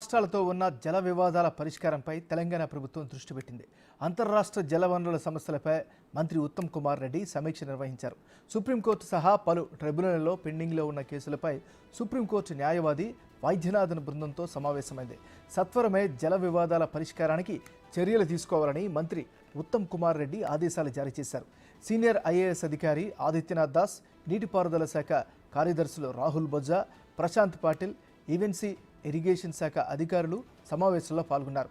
రాష్ట్రాలతో ఉన్న జల వివాదాల పరిష్కారంపై తెలంగాణ ప్రభుత్వం దృష్టి పెట్టింది. అంతర్రాష్ట్ర జలవనరుల సమస్యలపై మంత్రి ఉత్తమ్ కుమార్ రెడ్డి సమీక్ష నిర్వహించారు. సుప్రీంకోర్టు సహా పలు ట్రిబ్యునల్లో పెండింగ్లో ఉన్న కేసులపై సుప్రీంకోర్టు న్యాయవాది వైద్యనాథన్ బృందంతో సమావేశమైంది. సత్వరమే జల వివాదాల పరిష్కారానికి చర్యలు తీసుకోవాలని మంత్రి ఉత్తమ్ కుమార్ రెడ్డి ఆదేశాలు జారీ చేశారు. సీనియర్ ఐఏఎస్ అధికారి ఆదిత్యనాథ్ దాస్, నీటిపారుదల శాఖ కార్యదర్శులు రాహుల్ బొజ్జా, ప్రశాంత్ పాటిల్, ఈవెన్సీ ఇరిగేషన్ శాఖ అధికారులు సమావేశంలో పాల్గొన్నారు.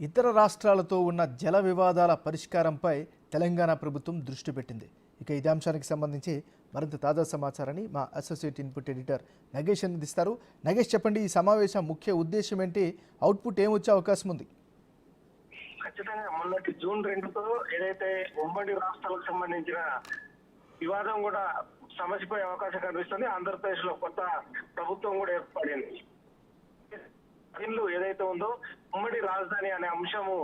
ఇతర రాష్ట్రాలతో ఉన్న జల వివాదాల పరిష్కారంపై తెలంగాణ ప్రభుత్వం దృష్టి పెట్టింది. ఇక ఇదే అంశానికి సంబంధించి మరింత తాజా సమాచారాన్ని మా అసోసియేట్ ఇన్పుట్ ఎడిటర్ నగేష్ అందిస్తారు. నగేష్, చెప్పండి, ఈ సమావేశం ముఖ్య ఉద్దేశం ఏంటి? అవుట్పుట్ ఏమొచ్చే అవకాశం ఉంది? ఖచ్చితంగా మొన్నటి జూన్ 2తో ఏదైతే ఉమ్మడి రాష్ట్రాలకు సంబంధించిన వివాదం కూడా సమస్యపోయే అవకాశం కనిపిస్తుంది. ఆంధ్రప్రదేశ్ లో కొత్త ప్రభుత్వం కూడా ఏర్పడింది. ఇల్లు ఏదైతే ఉందో ఉమ్మడి రాజధాని అనే అంశము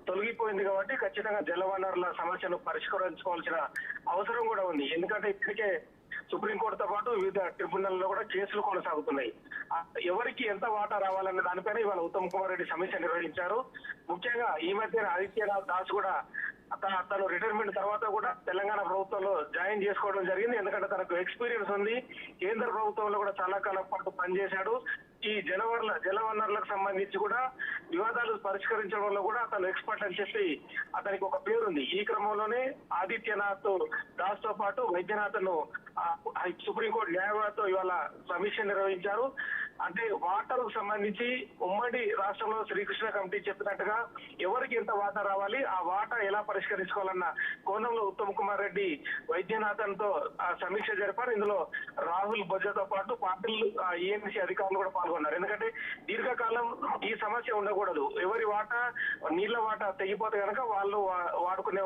తొలగిపోయింది కాబట్టి ఖచ్చితంగా జలవనరుల సమస్యను పరిష్కరించుకోవాల్సిన అవసరం కూడా ఉంది. ఎందుకంటే ఇప్పటికే సుప్రీంకోర్టుతో పాటు వివిధ ట్రిబ్యునల్లో కూడా కేసులు కొనసాగుతున్నాయి. ఎవరికి ఎంత వాటా రావాలనే దానిపైన ఇవాళ ఉత్తమ్ కుమార్ రెడ్డి సమీక్ష నిర్వహించారు. ముఖ్యంగా ఈ మధ్య ఆదిత్యనాథ్ దాస్ కూడా తను రిటైర్మెంట్ తర్వాత కూడా తెలంగాణ ప్రభుత్వంలో జాయిన్ చేసుకోవడం జరిగింది. ఎందుకంటే తనకు ఎక్స్పీరియన్స్ ఉంది. కేంద్ర ప్రభుత్వంలో కూడా చాలా కాలం పాటు పనిచేశాడు. ఈ జలవనరులకు సంబంధించి కూడా వివాదాలు పరిష్కరించడంలో కూడా అతను ఎక్స్పర్ట్ అని చెప్పి అతనికి ఒక పేరుంది. ఈ క్రమంలోనే ఆదిత్యనాథ్ దాస్ తో పాటు వైద్యనాథ్ను సుప్రీంకోర్టు న్యాయవాదితో ఇవాళ సమీక్ష నిర్వహించారు. అంటే వాటర్ కు సంబంధించి ఉమ్మడి రాష్ట్రంలో శ్రీకృష్ణ కమిటీ చెప్పినట్టుగా ఎవరికి ఎంత వాటా రావాలి, ఆ వాటా ఎలా పరిష్కరించుకోవాలన్న కోణంలో ఉత్తమ్ కుమార్ రెడ్డి వైద్యనాథన్ తో సమీక్ష జరిపారు. ఇందులో రాహుల్ బొజ్జాతో పాటు పాటిల్, ఈఎన్సీ అధికారులు కూడా పాల్గొన్నారు. ఎందుకంటే దీర్ఘకాలం ఈ సమస్య ఉండకూడదు. ఎవరి వాటా నీళ్ల వాటా తెగిపోతే కనుక వాళ్ళు వాడుకునే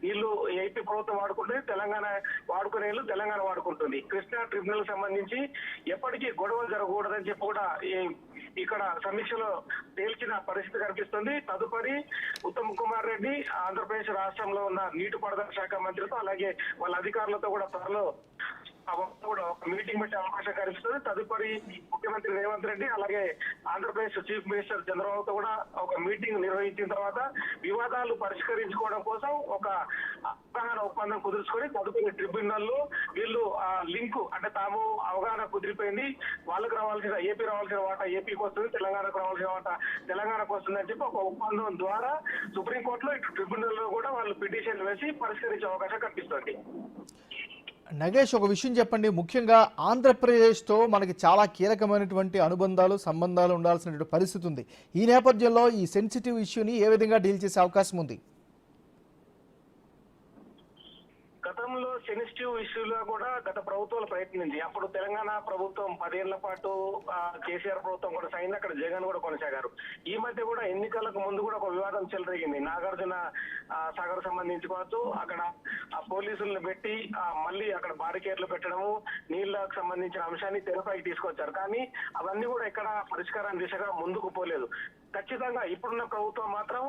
నీళ్లు ఏపీ ప్రభుత్వం వాడుకుంటే తెలంగాణ వాడుకునే నీళ్లు తెలంగాణ వాడుకుంటుంది. కృష్ణా ట్రిబ్యునల్ సంబంధించి ఎప్పటికీ గొడవలు జరగకూడదని చెప్పి కూడా ఇక్కడ సమీక్షలో తేల్చిన పరిస్థితి కనిపిస్తుంది. తదుపరి ఉత్తమ్ కుమార్ రెడ్డి ఆంధ్రప్రదేశ్ రాష్ట్రంలో ఉన్న నీటిపారుదల శాఖ మంత్రితో అలాగే వాళ్ళ అధికారులతో కూడా త్వరలో కూడా ఒక మీటింగ్ పెట్టే అవకాశం కనిపిస్తుంది. తదుపరి ముఖ్యమంత్రి రేవంత్ రెడ్డి అలాగే ఆంధ్రప్రదేశ్ చీఫ్ మినిస్టర్ చంద్రబాబుతో కూడా ఒక మీటింగ్ నిర్వహించిన తర్వాత వివాదాలు పరిష్కరించుకోవడం కోసం ఒక అవగాహన ఒప్పందం కుదుర్చుకొని తదుపరి ట్రిబ్యునల్లో వీళ్ళు లింక్ అంటే తాము అవగాహన కుదిరిపోయింది, వాళ్ళకు రావాల్సిన ఏపీ రావాల్సిన వాటా ఏపీకి వస్తుంది, తెలంగాణకు రావాల్సిన వాటా తెలంగాణకు వస్తుంది అని చెప్పి ఒక ఒప్పందం ద్వారా సుప్రీంకోర్టులో ఇటు ట్రిబ్యునల్లో కూడా వాళ్ళు పిటిషన్ వేసి పరిష్కరించే అవకాశం కనిపిస్తుంది. నగేష్, ఒక విషయం చెప్పండి. ముఖ్యంగా ఆంధ్రప్రదేశ్తో మనకి చాలా కీలకమైనటువంటి అనుబంధాలు, సంబంధాలు ఉండాల్సినటువంటి పరిస్థితి ఉంది. ఈ నేపథ్యంలో ఈ సెన్సిటివ్ ఇష్యూని ఏ విధంగా డీల్ చేసే అవకాశం ఉంది? గతంలో సెన్సిటివ్ ఇష్యూలో కూడా గత ప్రభుత్వాలు ప్రయత్నించి అప్పుడు తెలంగాణ ప్రభుత్వం 10 ఏళ్ల పాటు కేసీఆర్ ప్రభుత్వం కొనసాగింది. అక్కడ జగన్ కూడా కొనసాగారు. ఈ మధ్య కూడా ఎన్నికలకు ముందు కూడా ఒక వివాదం చెలరేగింది. నాగార్జున సాగర్ సంబంధించుకోవచ్చు, అక్కడ పోలీసులను పెట్టి మళ్ళీ అక్కడ బారికేడ్లు పెట్టడము, నీళ్లకు సంబంధించిన అంశాన్ని తెరపైకి తీసుకొచ్చారు. కానీ అవన్నీ కూడా ఎక్కడ పరిష్కారం దిశగా ముందుకు పోలేదు. ఖచ్చితంగా ఇప్పుడున్న ప్రభుత్వం మాత్రం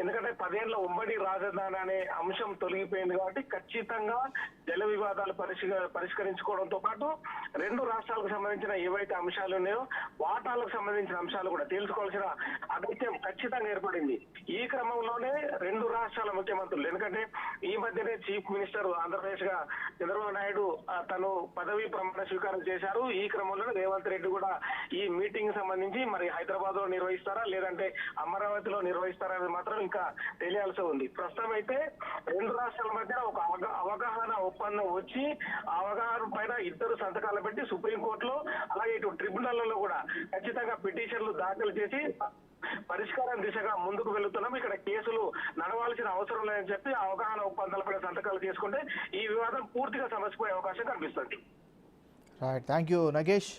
ఎందుకంటే 10 ఏళ్ల ఉమ్మడి రాజధాని అనే అంశం తొలగిపోయింది కాబట్టి ఖచ్చితంగా జల వివాదాలు పరిష్కరించుకోవడంతో పాటు రెండు రాష్ట్రాలకు సంబంధించిన ఏవైతే అంశాలు ఉన్నాయో వాటాలకు సంబంధించిన అంశాలు కూడా తెలుసుకోవాల్సిన అగత్యం ఖచ్చితంగా ఏర్పడింది. ఈ క్రమంలోనే రెండు రాష్ట్రాల ముఖ్యమంత్రులు, ఎందుకంటే ఈ మధ్యనే చీఫ్ మినిస్టర్ ఆంధ్రప్రదేశ్ గా చంద్రబాబు నాయుడు తను పదవి ప్రమాణ స్వీకారం చేశారు. ఈ క్రమంలోనే రేవంత్ రెడ్డి కూడా ఈ మీటింగ్ సంబంధించి మరి హైదరాబాద్ లో నిర్వహిస్తారా లేదంటే అమరావతిలో నిర్వహిస్తారనేది మాత్రం ఇంకా తెలియాల్సి ఉంది. ప్రస్తుతం అయితే రెండు రాష్ట్రాల మధ్య ఒక అవగాహన ఒప్పందం వచ్చి ఆ అవగాహన పైన ఇద్దరు సంతకాలు పెట్టి సుప్రీంకోర్టులో అలాగే ఇటు ట్రిబ్యునల్లో కూడా ఖచ్చితంగా పిటిషన్లు దాఖలు చేసి పరిష్కారం దిశగా ముందుకు వెళుతున్నాం. ఇక్కడ కేసులు నడవాల్సిన అవసరం లేదని చెప్పి అవగాహన ఒప్పందాలపై సంతకాలు చేసుకుంటే ఈ వివాదం పూర్తిగా సమసిపోయే అవకాశం కనిపిస్తుంది. Thank you Nagesh.